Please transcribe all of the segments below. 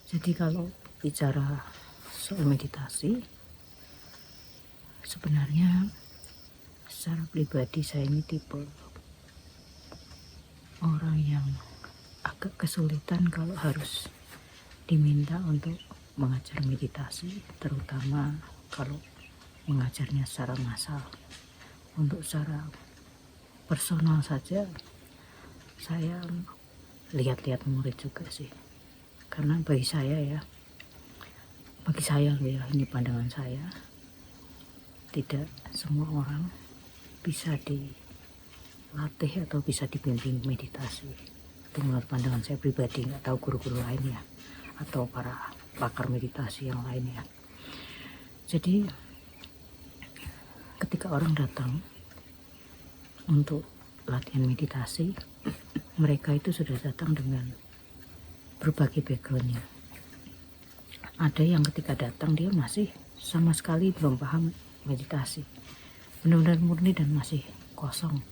Jadi kalau bicara soal meditasi, sebenarnya secara pribadi saya ini tipe orang yang agak kesulitan kalau harus diminta untuk mengajar meditasi, terutama kalau mengajarnya secara massal. Untuk secara personal saja saya lihat-lihat murid juga sih, karena bagi saya ya ini pandangan saya, tidak semua orang bisa dilatih atau bisa dibimbing meditasi. Itu menurut pandangan saya pribadi, nggak tahu guru-guru lainnya atau para pakar meditasi yang lainnya. Jadi ketika orang datang untuk latihan meditasi, mereka itu sudah datang dengan berbagai backgroundnya. Ada yang ketika datang dia masih sama sekali belum paham meditasi, benar-benar murni dan masih kosong.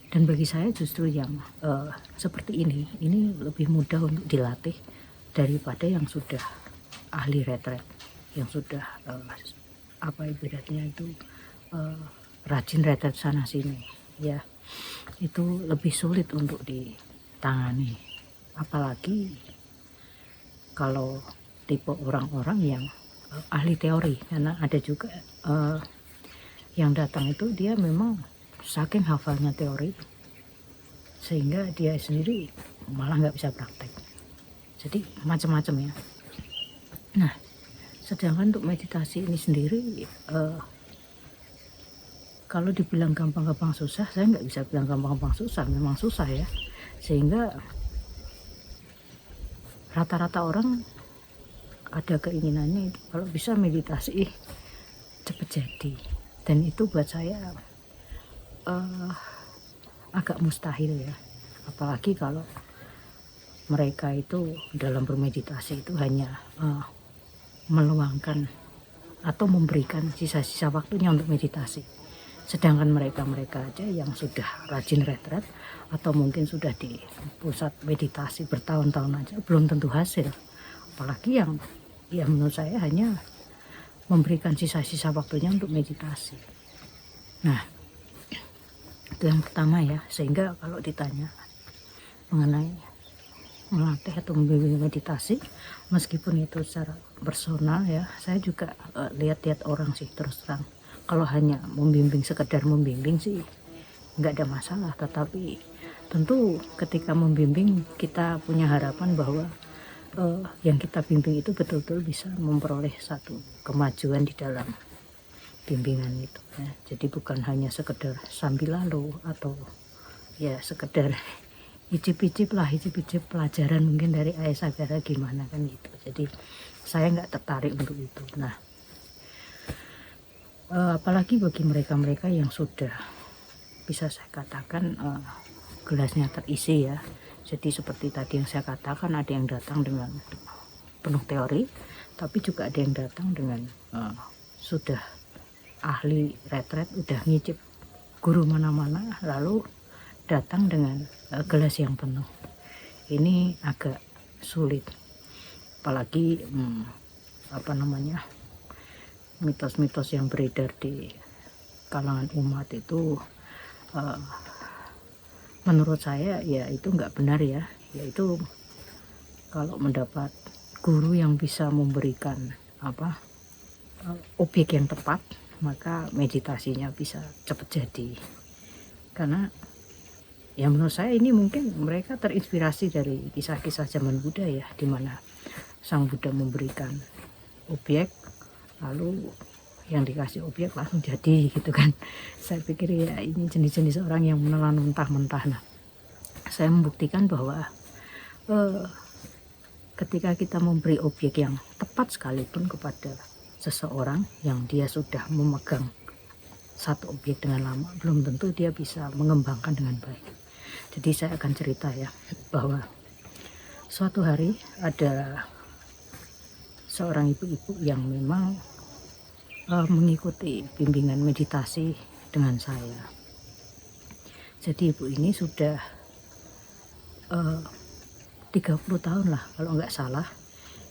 Dan bagi saya justru yang seperti ini lebih mudah untuk dilatih daripada yang sudah ahli retret, yang sudah ibaratnya itu rajin retret sana sini ya. Itu lebih sulit untuk ditangani, apalagi kalau tipe orang-orang yang ahli teori. Karena ada juga yang datang itu dia memang saking hafalnya teori sehingga dia sendiri malah nggak bisa praktek. Jadi macam-macam ya. Nah, sedangkan untuk meditasi ini sendiri kalau dibilang gampang-gampang susah, saya nggak bisa bilang gampang-gampang susah, memang susah ya. Sehingga rata-rata orang ada keinginannya kalau bisa meditasi cepat jadi, dan itu buat saya agak mustahil ya. Apalagi kalau mereka itu dalam bermeditasi itu hanya meluangkan atau memberikan sisa-sisa waktunya untuk meditasi. Sedangkan mereka aja yang sudah rajin retret atau mungkin sudah di pusat meditasi bertahun-tahun aja belum tentu hasil. Apalagi yang ya menurut saya hanya memberikan sisa-sisa waktunya untuk meditasi. Nah, itu yang pertama ya. Sehingga kalau ditanya mengenai melatih atau membimbing meditasi, meskipun itu secara personal ya, saya juga lihat-lihat orang sih, terus terang. Kalau hanya membimbing, sekedar membimbing sih nggak ada masalah. Tetapi tentu ketika membimbing kita punya harapan bahwa yang kita bimbing itu betul-betul bisa memperoleh satu kemajuan di dalam bimbingan itu ya. Jadi bukan hanya sekedar sambil lalu atau ya sekedar icip-icip pelajaran mungkin dari Ayah Sagara gimana kan gitu. Jadi saya nggak tertarik untuk itu. Nah, apalagi bagi mereka-mereka yang sudah bisa saya katakan gelasnya terisi ya. Jadi seperti tadi yang saya katakan, ada yang datang dengan penuh teori, tapi juga ada yang datang dengan sudah ahli retret, udah ngicip guru mana-mana, lalu datang dengan gelas yang penuh. Ini agak sulit. Apalagi mitos-mitos yang beredar di kalangan umat itu menurut saya ya itu nggak benar ya. Yaitu kalau mendapat guru yang bisa memberikan objek yang tepat, maka meditasinya bisa cepat jadi. Karena ya menurut saya ini mungkin mereka terinspirasi dari kisah-kisah zaman Buddha ya, di mana Sang Buddha memberikan objek, lalu yang dikasih objek langsung jadi gitu kan. Saya pikir ya ini jenis-jenis orang yang menelan mentah-mentah. Nah, saya membuktikan bahwa ketika kita memberi objek yang tepat sekalipun kepada seseorang yang dia sudah memegang satu objek dengan lama, belum tentu dia bisa mengembangkan dengan baik. Jadi saya akan cerita ya, bahwa suatu hari ada seorang ibu-ibu yang memang mengikuti bimbingan meditasi dengan saya. Jadi ibu ini sudah 30 tahun lah kalau nggak salah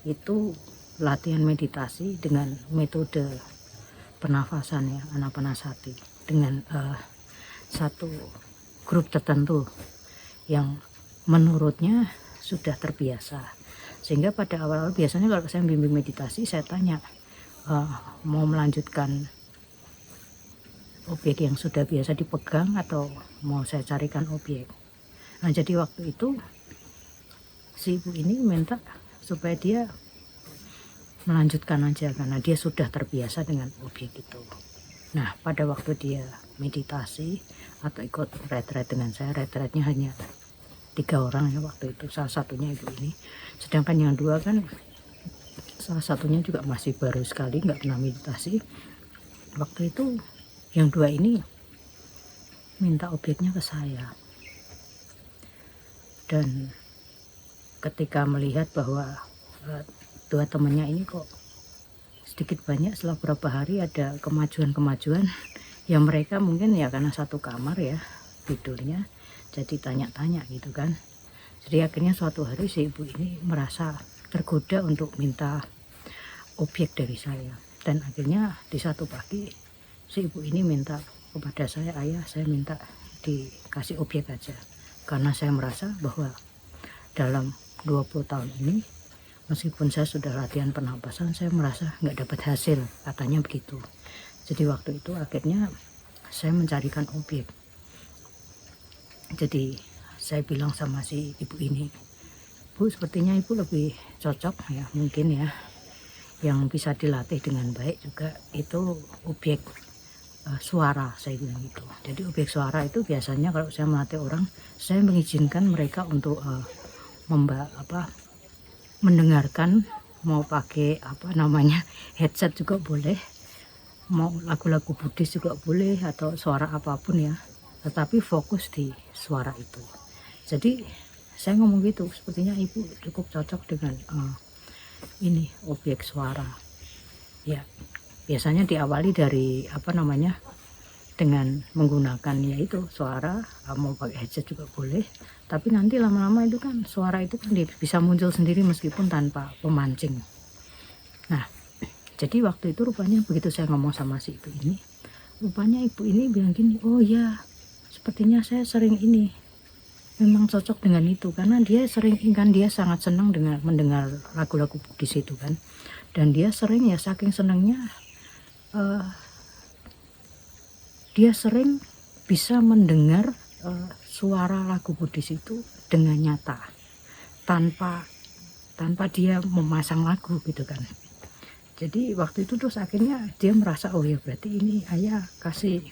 itu latihan meditasi dengan metode pernafasan ya, anapanasati, dengan satu grup tertentu yang menurutnya sudah terbiasa. Sehingga pada awal-awal biasanya kalau saya bimbing meditasi, saya tanya mau melanjutkan objek yang sudah biasa dipegang atau mau saya carikan objek. Nah, jadi waktu itu si ibu ini minta supaya dia melanjutkan aja karena dia sudah terbiasa dengan objek itu. Nah, pada waktu dia meditasi atau ikut retret dengan saya, retretnya hanya 3 orang ya waktu itu, salah satunya ibu ini, sedangkan yang 2 kan salah satunya juga masih baru sekali, nggak pernah meditasi. Waktu itu yang 2 ini minta objeknya ke saya, dan ketika melihat bahwa 2 temannya ini kok sedikit banyak setelah beberapa hari ada kemajuan-kemajuan ya, mereka mungkin ya karena satu kamar ya tidurnya, jadi tanya-tanya gitu kan. Jadi akhirnya suatu hari si ibu ini merasa tergoda untuk minta objek dari saya, dan akhirnya di satu pagi si ibu ini minta kepada saya, ayah saya minta dikasih objek aja, karena saya merasa bahwa dalam 20 tahun ini meskipun saya sudah latihan pernapasan, saya merasa nggak dapat hasil, katanya begitu. Jadi waktu itu akhirnya saya mencarikan objek. Jadi saya bilang sama si ibu ini, Bu, sepertinya ibu lebih cocok ya, mungkin ya, yang bisa dilatih dengan baik juga itu objek suara, saya bilang gitu. Jadi objek suara itu biasanya kalau saya melatih orang, saya mengizinkan mereka untuk mendengarkan, mau pakai headset juga boleh, mau lagu-lagu Buddhis juga boleh, atau suara apapun ya, tetapi fokus di suara itu. Jadi saya ngomong gitu, sepertinya ibu cukup cocok dengan ini objek suara ya. Biasanya diawali dari dengan menggunakan yaitu suara, mau pakai headset juga boleh, tapi nanti lama-lama itu kan suara itu kan bisa muncul sendiri meskipun tanpa pemancing. Nah, jadi waktu itu rupanya begitu saya ngomong sama si ibu ini, rupanya ibu ini bilang gini, oh ya, sepertinya saya sering ini memang cocok dengan itu, karena dia sering kan, dia sangat senang dengan mendengar lagu-lagu Buddhis itu kan, dan dia sering ya, saking senangnya dia sering bisa mendengar suara lagu Buddhis itu dengan nyata, tanpa dia memasang lagu gitu kan. Jadi waktu itu terus akhirnya dia merasa, oh ya berarti ini ayah kasih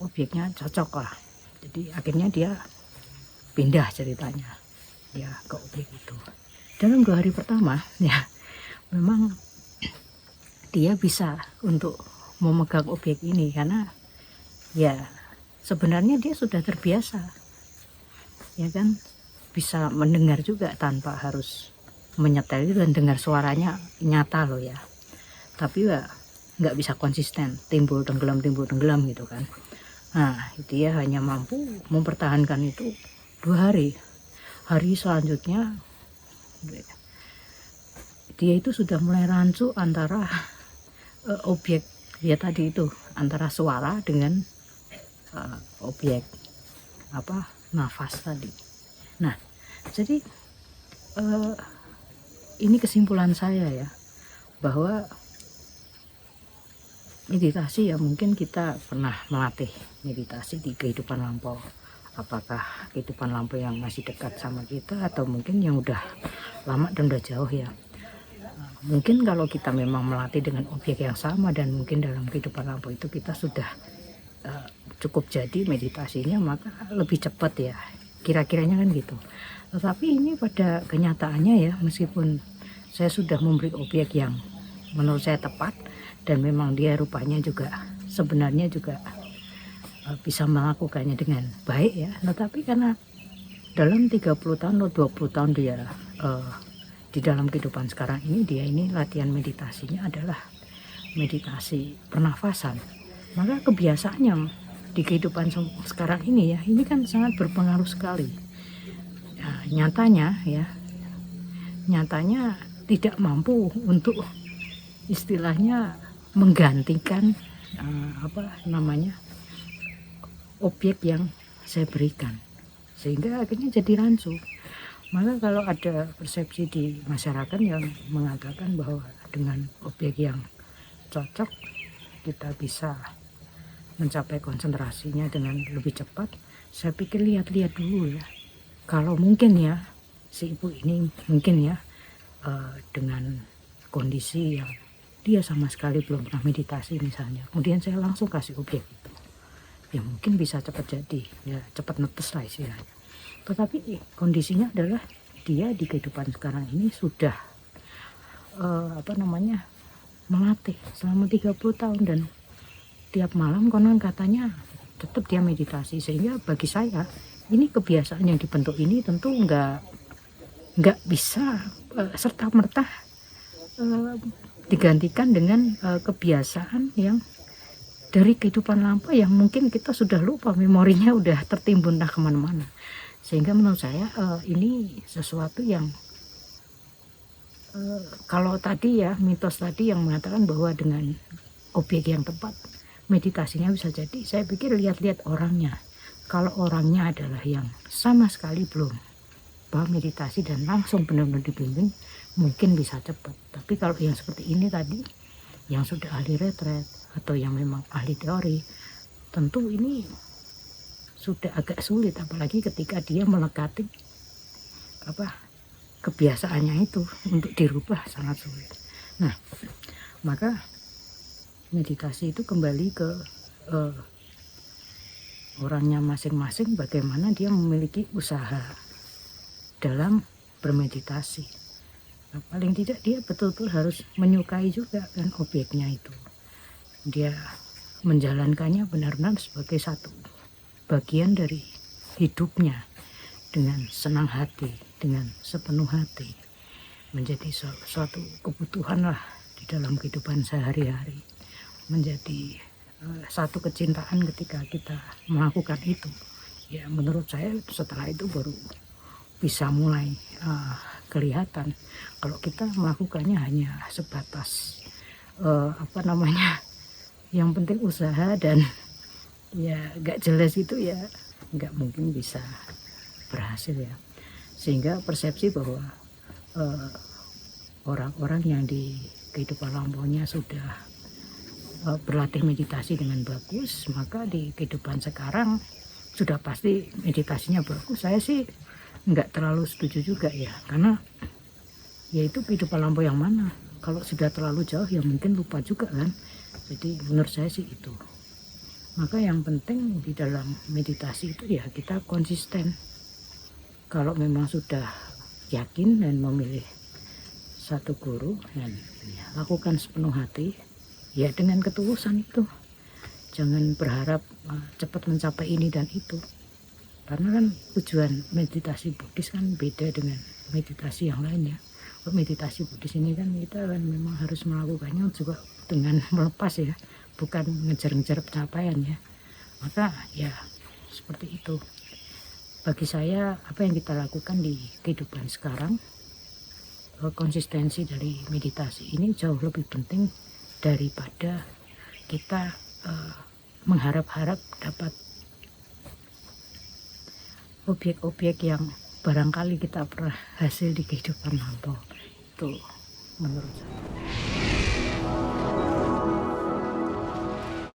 objeknya cocok lah. Jadi akhirnya dia pindah ceritanya ya ke objek itu. Dalam 2 hari pertama ya memang dia bisa untuk memegang objek ini, karena ya sebenarnya dia sudah terbiasa ya kan, bisa mendengar juga tanpa harus menyetel dan dengar suaranya nyata loh ya, tapi ya nggak bisa konsisten, timbul tenggelam gitu kan. Nah, dia hanya mampu mempertahankan itu 2 hari. Hari selanjutnya dia itu sudah mulai rancu antara objek ya tadi itu, antara suara dengan objek nafas tadi. Nah, jadi ini kesimpulan saya ya, bahwa meditasi ya, mungkin kita pernah melatih meditasi di kehidupan lampau, apakah kehidupan lampau yang masih dekat sama kita atau mungkin yang udah lama dan udah jauh ya. Mungkin kalau kita memang melatih dengan objek yang sama dan mungkin dalam kehidupan lampau itu kita sudah cukup jadi meditasinya, maka lebih cepat ya, kira-kiranya kan gitu. Tetapi ini pada kenyataannya ya, meskipun saya sudah memberi objek yang menurut saya tepat dan memang dia rupanya juga sebenarnya juga bisa melakukannya dengan baik ya, tetapi karena dalam 30 tahun atau 20 tahun dia di dalam kehidupan sekarang ini, dia ini latihan meditasinya adalah meditasi pernafasan, maka kebiasaan yang di kehidupan sekarang ini ya, ini kan sangat berpengaruh sekali. Nyatanya tidak mampu untuk istilahnya menggantikan apa namanya objek yang saya berikan, sehingga akhirnya jadi rancu. Maka kalau ada persepsi di masyarakat yang mengatakan bahwa dengan objek yang cocok kita bisa mencapai konsentrasinya dengan lebih cepat, saya pikir lihat-lihat dulu ya. Kalau mungkin ya si ibu ini mungkin ya dengan kondisi yang dia sama sekali belum pernah meditasi misalnya, kemudian saya langsung kasih objek itu, ya mungkin bisa cepat jadi, ya cepat netes lah istilahnya. Tetapi kondisinya adalah dia di kehidupan sekarang ini sudah melatih selama 30 tahun dan tiap malam konon katanya tetap dia meditasi, sehingga bagi saya ini kebiasaan yang dibentuk ini tentu nggak bisa serta-merta digantikan dengan kebiasaan yang dari kehidupan lampau yang mungkin kita sudah lupa, memorinya udah tertimbun dah kemana-mana. Sehingga menurut saya ini sesuatu yang kalau tadi ya mitos tadi yang mengatakan bahwa dengan objek yang tepat meditasinya bisa jadi, saya pikir lihat-lihat orangnya. Kalau orangnya adalah yang sama sekali belum paham meditasi dan langsung benar-benar dibimbing, mungkin bisa cepat. Tapi kalau yang seperti ini tadi, yang sudah ahli retret atau yang memang ahli teori, tentu ini sudah agak sulit, apalagi ketika dia melekati kebiasaannya itu untuk dirubah sangat sulit. Nah, maka meditasi itu kembali ke orangnya masing-masing, bagaimana dia memiliki usaha dalam bermeditasi. Nah, paling tidak dia betul-betul harus menyukai juga kan objeknya itu. Dia menjalankannya benar-benar sebagai satu bagian dari hidupnya dengan senang hati, dengan sepenuh hati, menjadi suatu kebutuhan lah di dalam kehidupan sehari-hari, menjadi satu kecintaan ketika kita melakukan itu. Ya menurut saya setelah itu baru bisa mulai kelihatan. Kalau kita melakukannya hanya sebatas yang penting usaha dan ya gak jelas itu, ya gak mungkin bisa berhasil ya. Sehingga persepsi bahwa orang-orang yang di kehidupan lampaunya sudah berlatih meditasi dengan bagus, maka di kehidupan sekarang sudah pasti meditasinya bagus. Saya sih nggak terlalu setuju juga ya, karena yaitu kehidupan lampau yang mana. Kalau sudah terlalu jauh ya mungkin lupa juga kan. Jadi menurut saya sih itu. Maka yang penting di dalam meditasi itu ya kita konsisten. Kalau memang sudah yakin dan memilih satu guru dan ya, lakukan sepenuh hati ya dengan ketulusan itu. Jangan berharap cepat mencapai ini dan itu. Karena kan tujuan meditasi Buddhis kan beda dengan meditasi yang lain ya. Meditasi Buddhis ini kan kita kan memang harus melakukannya juga dengan melepas ya, bukan ngejar-ngejar pencapaian ya. Maka ya seperti itu. Bagi saya apa yang kita lakukan di kehidupan sekarang, konsistensi dari meditasi ini jauh lebih penting daripada kita mengharap-harap dapat objek-objek yang barangkali kita pernah hasil di kehidupan lampau. Itu menurut saya.